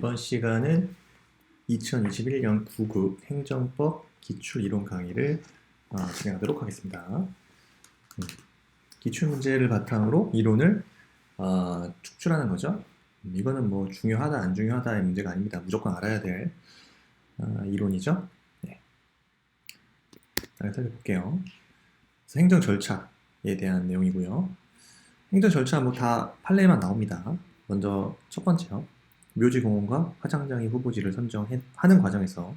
이번 시간은 2021년 9급 행정법 기출이론 강의를 진행하도록 하겠습니다. 기출문제를 바탕으로 이론을 축출하는 거죠. 이거는 뭐 중요하다 안 중요하다의 문제가 아닙니다. 무조건 알아야 될 이론이죠. 네. 살펴볼게요. 행정 절차에 대한 내용이고요. 행정 절차 뭐 다 판례만 나옵니다. 먼저 첫 번째요. 묘지공원과 화장장이 후보지를 선정하는 과정에서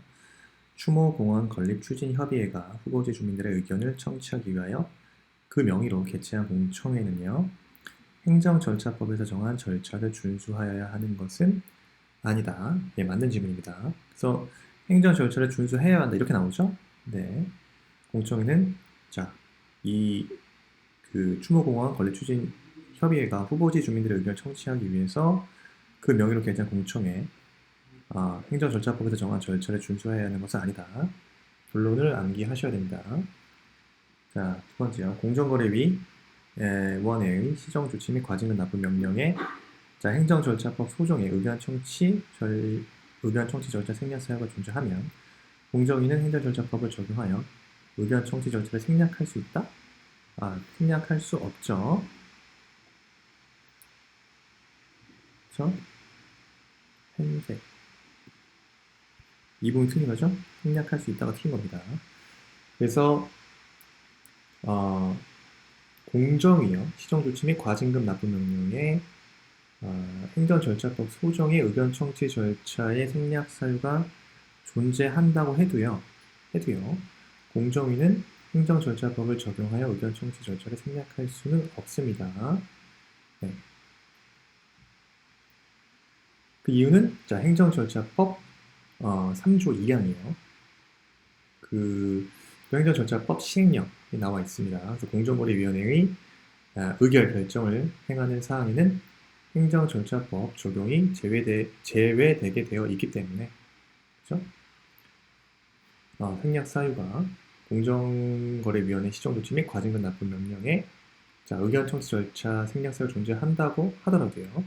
추모공원 건립추진협의회가 후보지 주민들의 의견을 청취하기 위하여 그 명의로 개최한 공청회는요. 행정절차법에서 정한 절차를 준수하여야 하는 것은 아니다. 예, 맞는 지문입니다. 그래서 행정절차를 준수해야 한다. 이렇게 나오죠? 네. 공청회는 추모공원 건립추진협의회가 후보지 주민들의 의견을 청취하기 위해서 그 명의로 개최한 공청회 행정절차법에서 정한 절차를 준수해야 하는 것은 아니다. 결론을 암기하셔야 됩니다. 자, 두 번째요. 공정거래위 원회의 시정조치 및 과징금 납부 명령에 행정절차법 소정의 의견 청취 절차 생략 사유가 존재하면 공정위는 행정절차법을 적용하여 의견 청취 절차를 생략할 수 있다? 생략할 수 없죠. 그렇죠? 흰색. 이 부분 틀린 거죠? 생략할 수 있다가 틀린 겁니다. 그래서 공정위요. 시정조치 및 과징금 납부 명령에 행정절차법 소정의 의견 청취 절차의 생략 사유가 존재한다고 해도요. 공정위는 행정절차법을 적용하여 의견 청취 절차를 생략할 수는 없습니다. 네. 그 이유는 행정절차법 3조 2항이에요. 그 행정절차법 시행령이 나와 있습니다. 그래서 공정거래위원회의 의결 결정을 행하는 사항에는 행정절차법 적용이 제외되게 되어 있기 때문에 그렇죠? 생략 사유가 공정거래위원회 시정조치 및 과징금 납부 명령에 의견 청취 절차 생략 사유 존재한다고 하더라도요.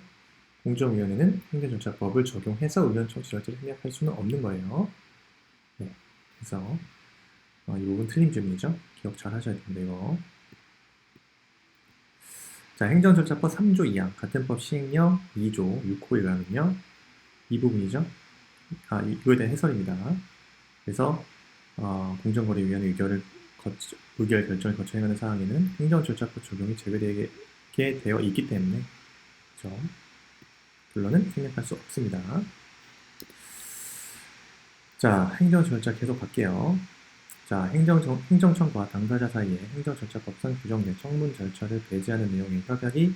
공정위원회는 행정절차법을 적용해서 의견 청취 절차를 생략할 수는 없는 거예요. 네, 그래서 이 부분 틀린 질문이죠. 기억 잘 하셔야 됩니다. 이거. 행정절차법 3조 2항 같은 법 시행령 2조 6호에 의하면요. 이 부분이죠. 이거에 대한 해설입니다. 그래서 공정거래위원회 의결 결정을 거쳐 행하는 사항에는 행정절차법 적용이 제외되게 되어 있기 때문에 그렇죠? 결론은 생략할 수 없습니다. 행정절차 계속 갈게요. 행정청과 당사자 사이에 행정절차법상 규정된 청문 절차를 배제하는 내용의 협약이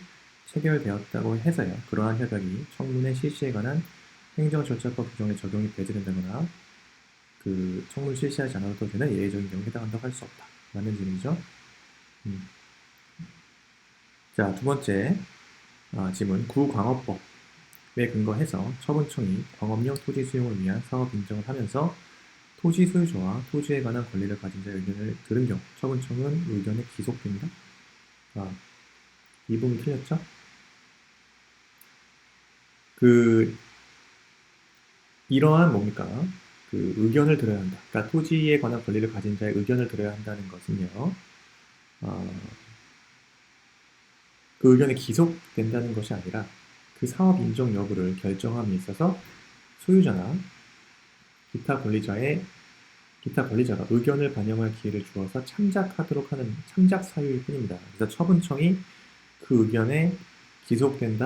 체결되었다고 해서요. 그러한 협약이 청문회 실시에 관한 행정절차법 규정에 적용이 배제된다거나 그 청문 실시하지 않아도 되는 예외적인 경우에 해당한다고 할 수 없다. 맞는 질문이죠. 두 번째 질문. 구광업법에 근거해서 처분청이 광업용 토지 수용을 위한 사업 인정을 하면서 토지 소유자와 토지에 관한 권리를 가진 자의 의견을 들은 경우 처분청은 의견에 기속된다? 이 부분 틀렸죠? 이러한 뭡니까? 의견을 들어야 한다. 그러니까 토지에 관한 권리를 가진 자의 의견을 들어야 한다는 것은요. 그 의견이 기속된다는 것이 아니라 그 사업 인정 여부를 결정함에 있어서 소유자나 기타 권리자가 의견을 반영할 기회를 주어서 참작하도록 하는 참작 사유일 뿐입니다. 그래서 처분청이 그 의견에 기속되는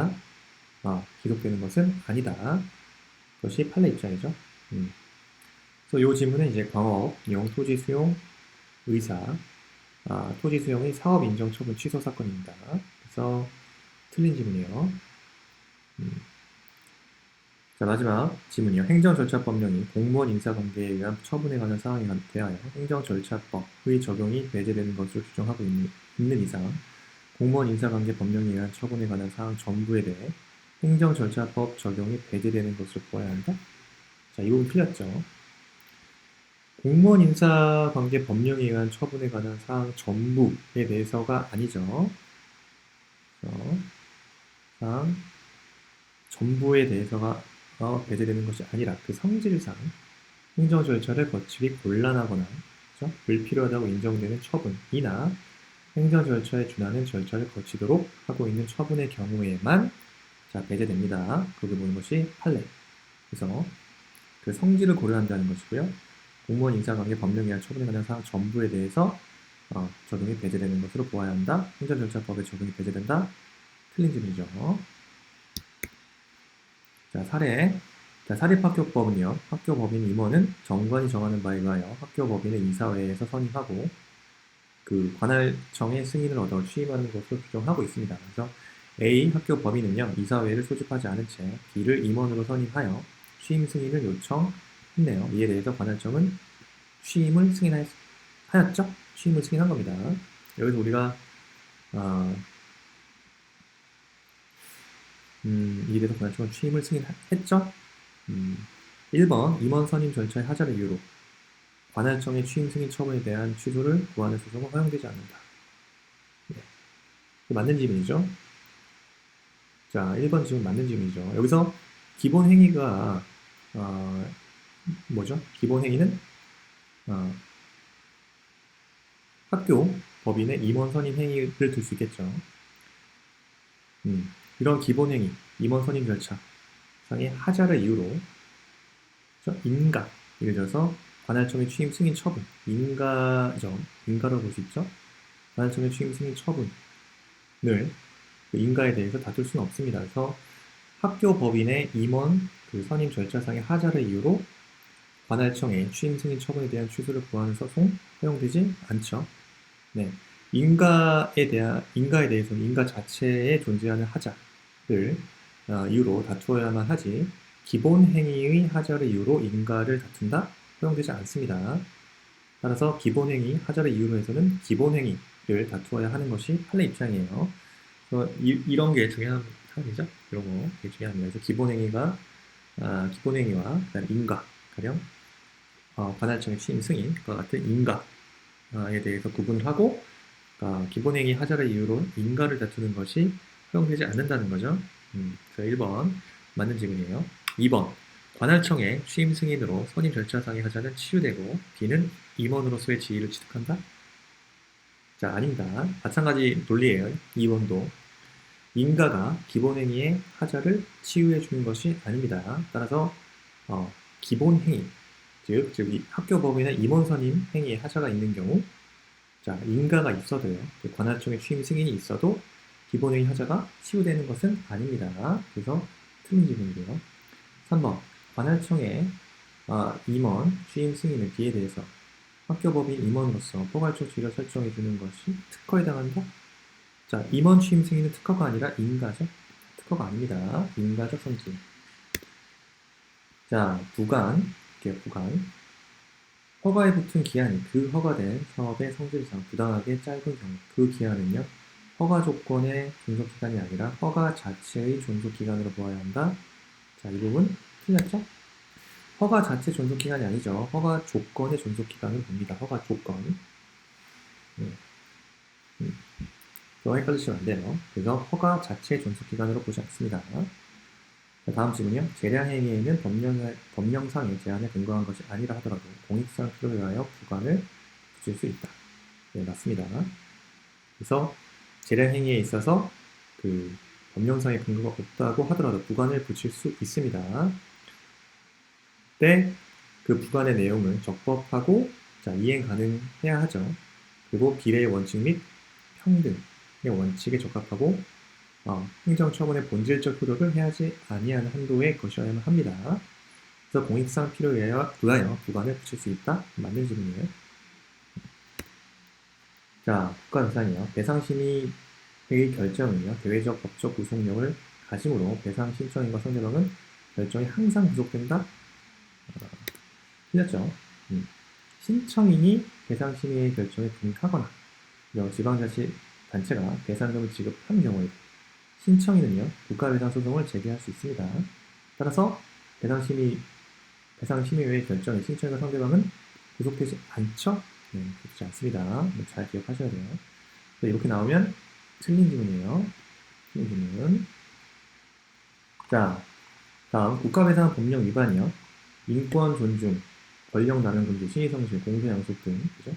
것은 아니다. 그것이 판례 입장이죠. 그래서 이 질문은 이제 광업용 토지 수용 의사 토지 수용의 사업 인정 처분 취소 사건입니다. 그래서 틀린 질문이에요. 마지막 질문이요. 행정절차법령이 공무원 인사관계에 의한 처분에 관한 사항에 대하여 행정절차법의 적용이 배제되는 것으로 규정하고 있는 이상 공무원 인사관계 법령에 의한 처분에 관한 사항 전부에 대해 행정절차법 적용이 배제되는 것으로 보아야 한다? 이 부분 틀렸죠. 공무원 인사관계 법령에 의한 처분에 관한 사항 전부에 대해서가 아니죠. 사항 전부에 대해서가 배제되는 것이 아니라 그 성질상 행정 절차를 거치기 곤란하거나 그렇죠? 불필요하다고 인정되는 처분이나 행정 절차에 준하는 절차를 거치도록 하고 있는 처분의 경우에만 배제됩니다. 거기 보는 것이 판례. 그래서 그 성질을 고려한다는 것이고요. 공무원 인사관계 법령에 의한 처분에 관한 사항 전부에 대해서 적용이 배제되는 것으로 보아야 한다. 행정절차법에 적용이 배제된다. 틀린 질문이죠. 자, 사례. 자, 사립학교법은요. 학교법인 임원은 정관이 정하는 바에 의하여 학교법인의 이사회에서 선임하고 그 관할청의 승인을 얻어 취임하는 것으로 규정하고 있습니다. 그래서 A 학교법인은요. 이사회를 소집하지 않은 채 B를 임원으로 선임하여 취임 승인을 요청했네요. 이에 대해서 관할청은 취임을 승인하였죠? 취임을 승인한 겁니다. 여기서 우리가 이에 대해서 관할청은 취임을 승인했죠? 1번 임원 선임 절차의 하자를 이유로 관할청의 취임 승인 처분에 대한 취소를 구하는 소송은 허용되지 않는다. 네. 맞는 질문이죠. 자, 1번 질문 맞는 질문이죠. 여기서 기본 행위가 뭐죠? 기본 행위는 학교 법인의 임원 선임 행위를 들 수 있겠죠. 이런 기본 행위, 임원 선임 절차 상의 하자를 이유로 인가, 예를 들어서 관할청의 취임 승인 처분, 인가죠. 인가로 볼 수 있죠. 관할청의 취임 승인 처분을 그 인가에 대해서 다툴 수는 없습니다. 그래서 학교 법인의 임원 그 선임 절차상의 하자를 이유로 관할청의 취임 승인 처분에 대한 취소를 구하는 소송 허용되지 않죠. 네. 인가에 대해서는 인가 자체에 존재하는 하자를 이유로 다투어야만 하지 기본 행위의 하자를 이유로 인가를 다툰다? 허용되지 않습니다. 따라서 기본 행위, 하자를 이유로 해서는 기본 행위를 다투어야 하는 것이 판례 입장이에요. 그래서 이런 게 중요한 사항이죠. 이런 거 되게 중요합니다. 그래서 기본 행위와 그다음 인가, 가령 관할청의 취임 승인과 같은 인가에 대해서 구분을 하고 기본 행위 하자를 이유로 인가를 다투는 것이 허용되지 않는다는 거죠. 그래서 1번 맞는 질문이에요. 2번 관할청의 취임 승인으로 선임 절차상의 하자는 치유되고 B는 임원으로서의 지위를 취득한다? 자, 아닙니다. 마찬가지 논리예요. 2번도 인가가 기본 행위의 하자를 치유해 주는 것이 아닙니다. 따라서 기본 행위, 즉 학교 법인의 임원 선임 행위의 하자가 있는 경우 자, 인가가 있어도요. 관할청의 취임 승인이 있어도 기본 행위 하자가 치유되는 것은 아닙니다. 그래서 틀린 질문이고요. 3번 관할청의 임원 취임 승인의 B에 대해서 학교법인 임원으로서 포괄적 지위를 설정해 주는 것이 특허에 해당한다? 자, 임원 취임 승인은 특허가 아니라 인가죠? 특허가 아닙니다. 인가적 성질. 자, 부관. 허가에 붙은 기한이 그 허가된 사업의 성질상 부당하게 짧은 경우 그 기한은요. 허가 조건의 존속기간이 아니라 허가 자체의 존속기간으로 보아야 한다. 자, 이 부분 틀렸죠? 허가 자체 존속기간이 아니죠. 허가 조건의 존속기간을 봅니다. 허가 조건. 더 헷갈리시면 안 돼요. 그래서 허가 자체의 존속기간으로 보지 않습니다. 자, 다음 질문이요. 재량행위에는 법령상의 제한에 근거한 것이 아니라 하더라도 공익상 필요에 의하여 부관을 붙일 수 있다. 네, 맞습니다. 그래서 재량행위에 있어서 그 법령상의 근거가 없다고 하더라도 부관을 붙일 수 있습니다. 그때 그 부관의 내용을 적법하고 이행 가능해야 하죠. 그리고 비례의 원칙 및 평등의 원칙에 적합하고 행정처분의 본질적 효력을 해하지 아니하는 한도의 것이어야만 합니다. 그래서 공익상 필요에 의하여 부관을 붙일 수 있다? 맞는 질문이에요. 자, 국가배상이요. 배상심의의 결정은요. 대외적 법적 구속력을 가심으로 배상 신청인과 상대방은 결정이 항상 구속된다? 틀렸죠. 신청인이 배상심의의 결정에 불이하거나 지방자치단체가 배상금을 지급한 경우에 신청인은요, 국가배상소송을 제기할 수 있습니다. 따라서 배상심의회의 결정에 신청인과 상대방은 구속되지 않죠? 네, 그렇지 않습니다. 잘 기억하셔야 돼요. 이렇게 나오면 틀린 질문이에요. 틀린 질문. 자, 다음 국가배상 법령 위반이요. 인권 존중, 권력 남용 금지, 신의성실, 공소양속 등, 그죠?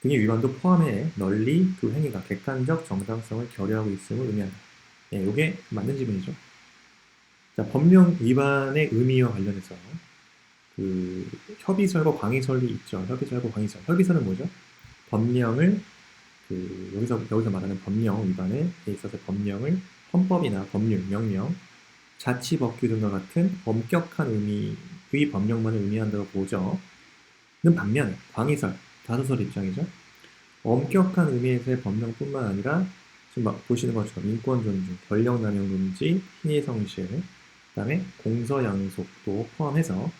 등의 위반도 포함해 널리 그 행위가 객관적 정당성을 결여하고 있음을 의미한다. 예, 이게 맞는 지문이죠. 자, 법령 위반의 의미와 관련해서 그 협의설과 광의설이 있죠. 협의설과 광의설. 협의설은 뭐죠? 법령을 여기서 말하는 법령 위반에 있어서 법령을 헌법이나 법률, 명령, 자치법규 등과 같은 엄격한 의미의 법령만을 의미한다고 보죠. 는 반면에 광의설, 다수설 입장이죠. 엄격한 의미에서의 법령뿐만 아니라 지금 보시는 것처럼 인권 존중, 권력 남용 금지, 신의 성실, 그다음에 공서양속도 포함해서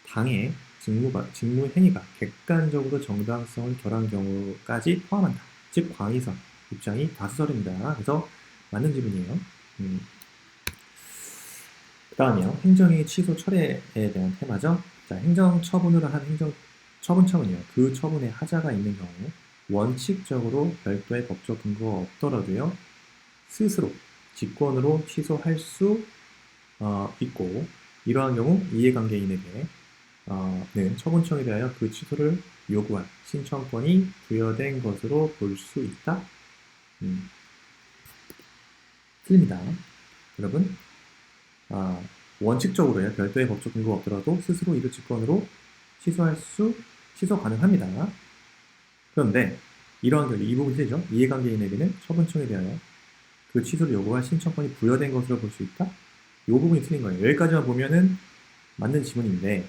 당의 직무 행위가 객관적으로 정당성을 결한 경우까지 포함한다. 즉 광의설 입장이 다수설입니다. 그래서 맞는 지문이에요. 그다음이요. 행정의 취소 철회에 대한 테마죠. 자, 행정처분으로 한 처분청은요. 그 처분에 하자가 있는 경우 원칙적으로 별도의 법적 근거가 없더라도요. 스스로 직권으로 취소할 수 있고 이러한 경우 이해관계인에게 는 처분청에 대하여 그 취소를 요구한 신청권이 부여된 것으로 볼 수 있다. 틀립니다. 여러분, 원칙적으로요. 별도의 법적 근거가 없더라도 스스로 이를 직권으로 취소 가능합니다. 그런데 이러한 경우 이 부분 틀리죠. 이해관계인에게는 처분청에 대하여 그 취소를 요구한 신청권이 부여된 것으로 볼 수 있다. 이 부분이 틀린 거예요. 여기까지만 보면은 맞는 지문인데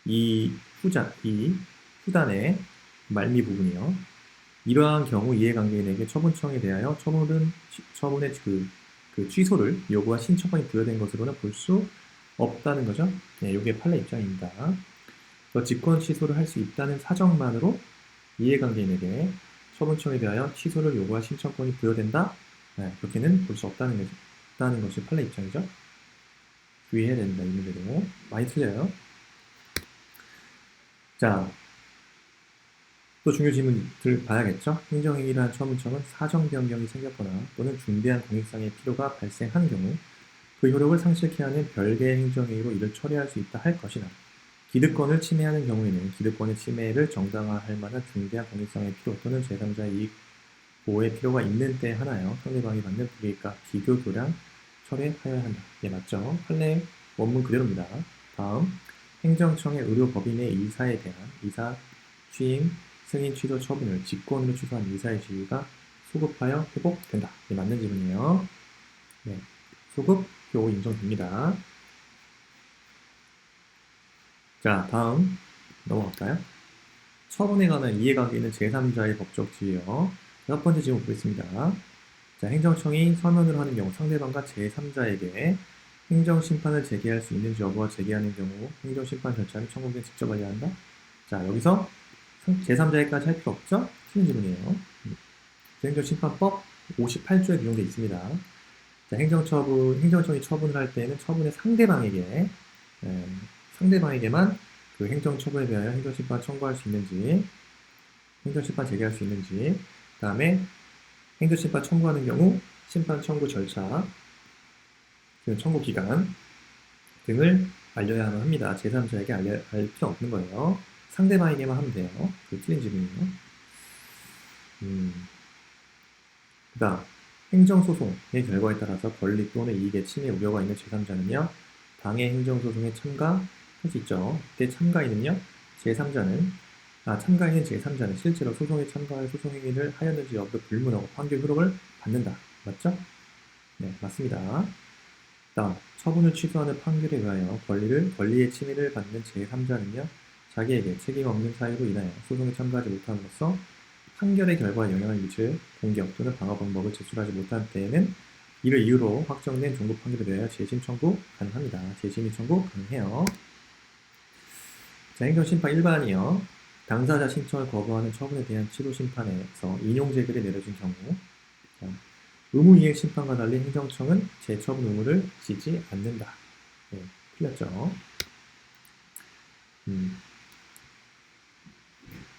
이 후단의 말미 부분이요. 이러한 경우 이해관계인에게 처분청에 대하여 처분의 그 취소를 요구한 신청권이 부여된 것으로는 볼 수 없다는 거죠. 네, 이게 판례 입장입니다. 직권 취소를 할 수 있다는 사정만으로 이해관계인에게 처분청에 대하여 취소를 요구한 신청권이 부여된다? 네, 그렇게는 볼 수 없다는 것이 판례 입장이죠. 주의해야 됩니다. 이 문제도. 많이 틀려요. 자, 또 중요 질문들 봐야겠죠? 행정행위라는 처분청은 사정 변경이 생겼거나 또는 중대한 공익상의 필요가 발생한 경우 그 효력을 상실케 하는 별개의 행정행위로 이를 처리할 수 있다 할 것이나 기득권을 침해하는 경우에는 기득권의 침해를 정당화할 만한 중대한 공익상의 필요 또는 제3자의 이익 보호의 필요가 있는 때 하나여 상대방이 받는 불이익과 비교 교량 철회하여야 한다. 예, 맞죠? 판례 원문 그대로입니다. 다음, 행정청의 의료법인의 이사에 대한 이사 취임 승인 취소 처분을 직권으로 취소한 이사의 지위가 소급하여 회복된다. 예, 맞는 질문이에요. 네, 소급 효 인정됩니다. 자, 다음 넘어갈까요? 처분에 관한 이해관계 있는 제3자의 법적 지위요. 첫 번째 질문 보겠습니다. 자, 행정청이 서면으로 하는 경우 상대방과 제3자에게 행정심판을 제기할 수 있는지 여부와 제기하는 경우 행정심판 절차를 청구인에 직접 관리한다. 자, 여기서 제3자에까지 할 필요 없죠? 틀린 질문이에요. 행정심판법 58조에 규정되어 있습니다. 자, 행정청이 처분을 할 때에는 처분의 상대방에게만 그 행정처분에 대하여 행정심판 청구할 수 있는지, 행정심판 제기할 수 있는지, 그 다음에 행정심판 청구하는 경우 심판 청구 절차, 청구 기간 등을 알려야 합니다. 제3자에게 알 필요 없는 거예요. 상대방에게만 하면 돼요. 그 틀린 질문이에요. 그 다음, 행정소송의 결과에 따라서 권리 또는 이익의 침해 우려가 있는 제3자는요, 당해 행정소송에 참가할 수 있죠. 그때 참가인은 제3자는 실제로 소송에 참가할 소송행위를 하였는지 여부를 불문하고 판결 효력을 받는다. 맞죠? 네, 맞습니다. 다음, 처분을 취소하는 판결에 의하여 권리의 침해를 받는 제3자는요, 자기에게 책임 없는 사유로 인하여 소송에 참가하지 못함으로써 판결의 결과에 영향을 미칠 공격 또는 방어 방법을 제출하지 못한 때에는 이를 이유로 확정된 종부 판결에 대하여 재심 청구 가능합니다. 재심이 청구 가능해요. 자, 행정심판 일반이요. 당사자 신청을 거부하는 처분에 대한 취소심판에서 인용재결이 내려진 경우 자, 의무이행 심판과 달리 행정청은 재처분 의무를 지지 않는다. 네, 틀렸죠.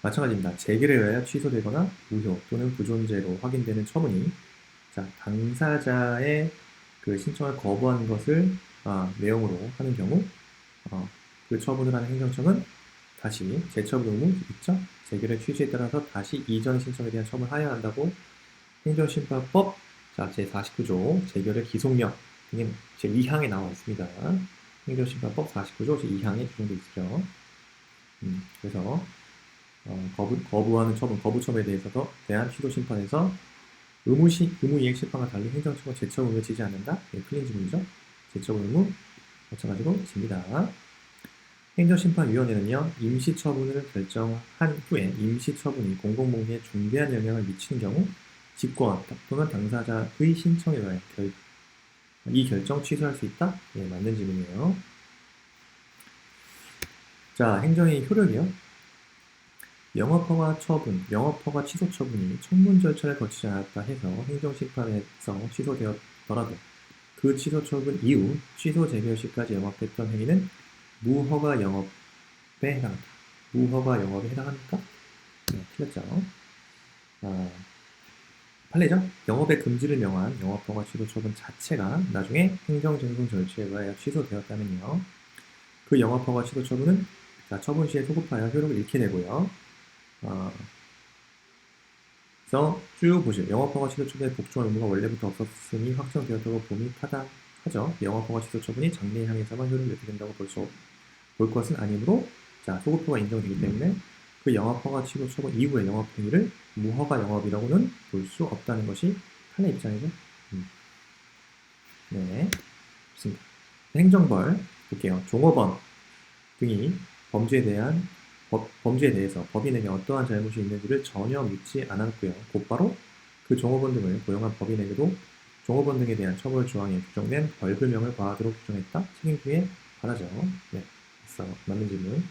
마찬가지입니다. 재결에 의하여 취소되거나 무효 또는 부존재로 확인되는 처분이 자, 당사자의 그 신청을 거부한 것을 내용으로 하는 경우 그 처분을 하는 행정청은 다시 재처분 의무 있죠? 재결의 취지에 따라서 다시 이전 신청에 대한 처분을 하여야 한다고 행정심판법 제49조 재결의 기속력 등의 제2항에 나와 있습니다. 행정심판법 49조 제2항에 규정되어 있죠. 그래서 거부하는 처분, 거부 처분에 대해서도 대한 시도 심판에서 의무 이행 심판과 달리 행정처가 재처분 의무를 지지 않는다. 틀린 질문이죠. 재처분 의무 마찬가지로 집니다. 행정심판위원회는요, 임시처분을 결정한 후에 임시처분이 공공복리에 중대한 영향을 미치는 경우 직권 또는 당사자의 신청에 의하여 이 결정 취소할 수 있다? 예, 맞는 질문이에요. 자, 행정의 효력이요. 영업허가 처분, 영업허가 취소 처분이 청문 절차를 거치지 않았다 해서 행정심판에서 취소되었더라도 그 취소 처분 이후 취소 재결 시까지 영업했던 행위는 무허가 영업에 해당한다. 무허가 영업에 해당합니까? 네, 틀렸죠. 판례죠. 영업의 금지를 명한 영업허가 취소 처분 자체가 나중에 행정쟁송 절차에 의하여 취소되었다면요. 그 영업허가 취소 처분은 처분 시에 소급하여 효력을 잃게 되고요. 그래서 쭉 보시죠. 영업허가 취소 처분의 복종 의무가 원래부터 없었으니 확정되었다고 봄이 타당하죠. 영업허가 취소 처분이 장래에 향해서만 효력을 잃게 된다고 볼 것은 아니므로 소급효가 인정되기 때문에 그 영업허가 취소 처분 이후의 영업행위를 무허가 영업이라고는 볼 수 없다는 것이 판례 입장이죠. 네, 좋습니다. 행정벌 볼게요. 종업원 등이 범죄에 대해서 법인에게 어떠한 잘못이 있는지를 전혀 묻지 않았고요. 곧바로 그 종업원 등을 고용한 법인에게도 종업원 등에 대한 처벌 조항에 규정된 벌금형을 과하도록 규정했다. 책임부에 관하죠. 네, 그래서 맞는 질문.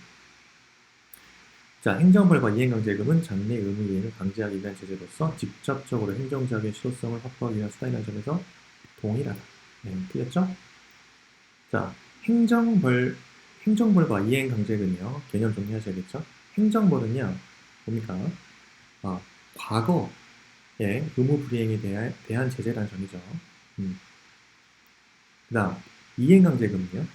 자, 행정벌과 이행강제금은 장래 의무 이행을 강제하기 위한 제재로서 직접적으로 행정자격의 실효성을 확보하기 위한 수단이라는 점에서 동일하다. 네, 틀렸죠? 자, 행정벌과 이행강제금이요. 개념 정리하셔야겠죠? 행정벌은요, 뭡니까? 과거의 의무 불이행에 대한 제재라는 점이죠. 그 다음, 이행강제금은요,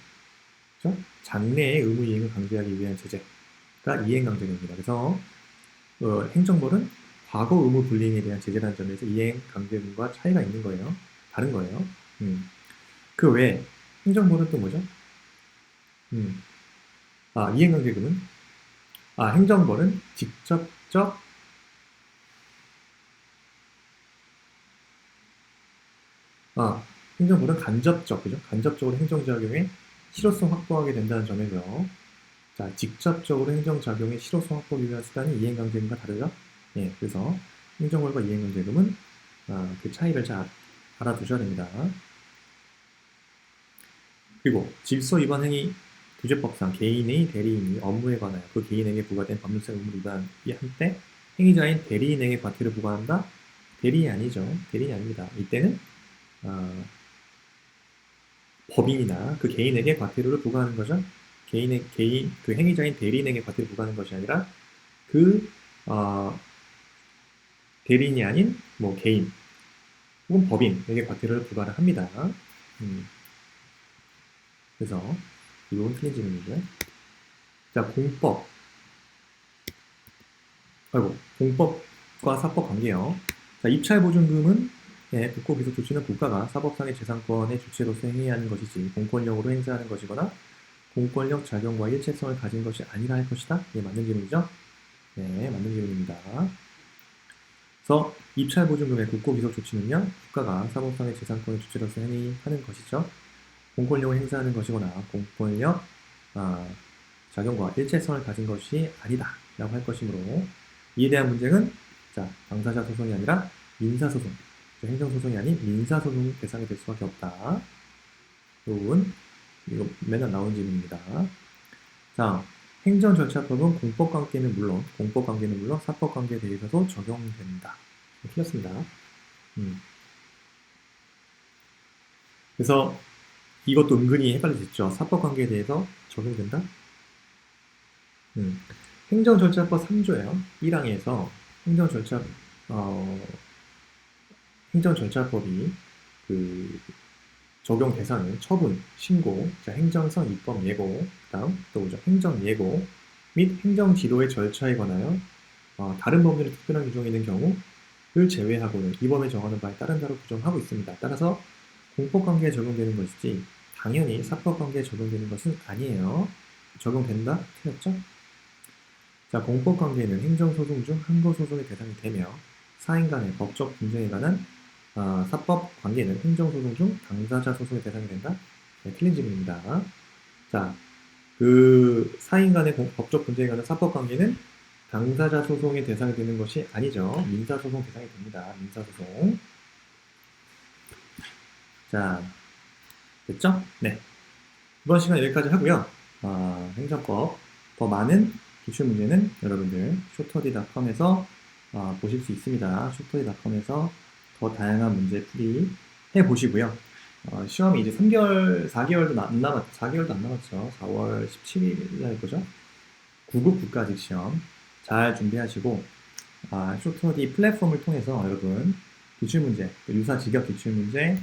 그죠? 장래의 의무 이행을 강제하기 위한 제재가 이행강제금입니다. 그래서 행정벌은 과거 의무 불이행에 대한 제재라는 점에서 이행강제금과 차이가 있는 거예요. 다른 거예요. 그 외에 행정벌은 또 뭐죠? 이행강제금은 행정벌은 직접적 행정벌은 간접적, 그죠? 간접적으로 행정작용의 실효성 확보하게 된다는 점에서 직접적으로 행정작용의 실효성 확보하기 위한 수단이 이행강제금과 다르죠? 예, 그래서 행정벌과 이행강제금은 그 차이를 잘 알아두셔야 됩니다. 그리고 질서 위반 행위 규제법상 개인의 대리인이 업무에 관하여 그 개인에게 부과된 법률상 의무를 위반할 때 행위자인 대리인에게 과태료를 부과한다? 대리인이 아니죠. 대리인이 아닙니다. 이때는 법인이나 그 개인에게 과태료를 부과하는 거죠. 그 행위자인 대리인에게 과태료를 부과하는 것이 아니라 그 대리인이 아닌 개인 혹은 법인에게 과태료를 부과를 합니다. 그래서 이건 틀린 질문이고요. 자, 공법과 사법 관계요. 자, 입찰보증금은 국고기소조치는 국가가 사법상의 재산권의 주체로서 행위하는 것이지 공권력으로 행사하는 것이거나 공권력 작용과 일체성을 가진 것이 아니라 할 것이다. 네, 맞는 질문이죠? 네, 맞는 질문입니다. 그래서 입찰보증금의 국고기소조치는요, 국가가 사법상의 재산권의 주체로서 행위하는 것이죠. 공권력을 행사하는 것이거나 공권력 작용과 일체성을 가진 것이 아니다 라고 할 것이므로 이에 대한 문제는 당사자 소송이 아니라 민사소송, 행정소송이 아닌 민사소송 대상이 될 수밖에 없다. 요건 이거 맨날 나오는 질문입니다. 자, 행정절차법은 공법관계는 물론 사법관계에 대해서도 적용된다. 틀렸습니다. 그래서 이것도 은근히 헷갈리시죠? 사법관계에 대해서 적용된다? 행정절차법 3조예요. 1항에서 행정절차법이 적용 대상은 처분, 신고, 자, 행정성 입법 예고, 그다음 또 뭐죠? 행정 예고 및 행정 지도의 절차에 관하여 다른 법률의 특별한 규정이 있는 경우를 제외하고는 이 법에 정하는 바에 따른 대로 규정하고 있습니다. 따라서 공법관계에 적용되는 것이지 당연히 사법관계에 적용되는 것은 아니에요. 적용된다? 틀렸죠? 자, 공법관계는 행정소송 중 항거소송의 대상이 되며 사인 간의 법적 분쟁에 관한 사법관계는 행정소송 중 당사자 소송의 대상이 된다? 네, 틀린 질문입니다. 자, 그 사인 간의 법적 분쟁에 관한 사법관계는 당사자 소송의 대상이 되는 것이 아니죠. 민사소송 대상이 됩니다. 민사소송. 자, 됐죠? 네. 이번 시간 여기까지 하고요. 행정법 더 많은 기출문제는 여러분들 쇼터디닷컴에서 보실 수 있습니다. 쇼터디닷컴에서 더 다양한 문제 풀이 해보시고요. 시험이 이제 4개월도 안 남았죠. 4월 17일 날 보죠. 9급 국가직 시험 잘 준비하시고 쇼터디 플랫폼을 통해서 여러분 기출문제, 유사 직역 기출문제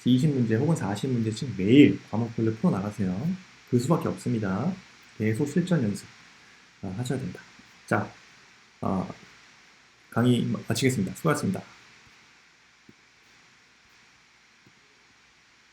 20문제 혹은 40문제씩 매일 과목별로 풀어나가세요. 그 수밖에 없습니다. 계속 실전 연습 하셔야 됩니다. 자, 강의 마치겠습니다. 수고하셨습니다.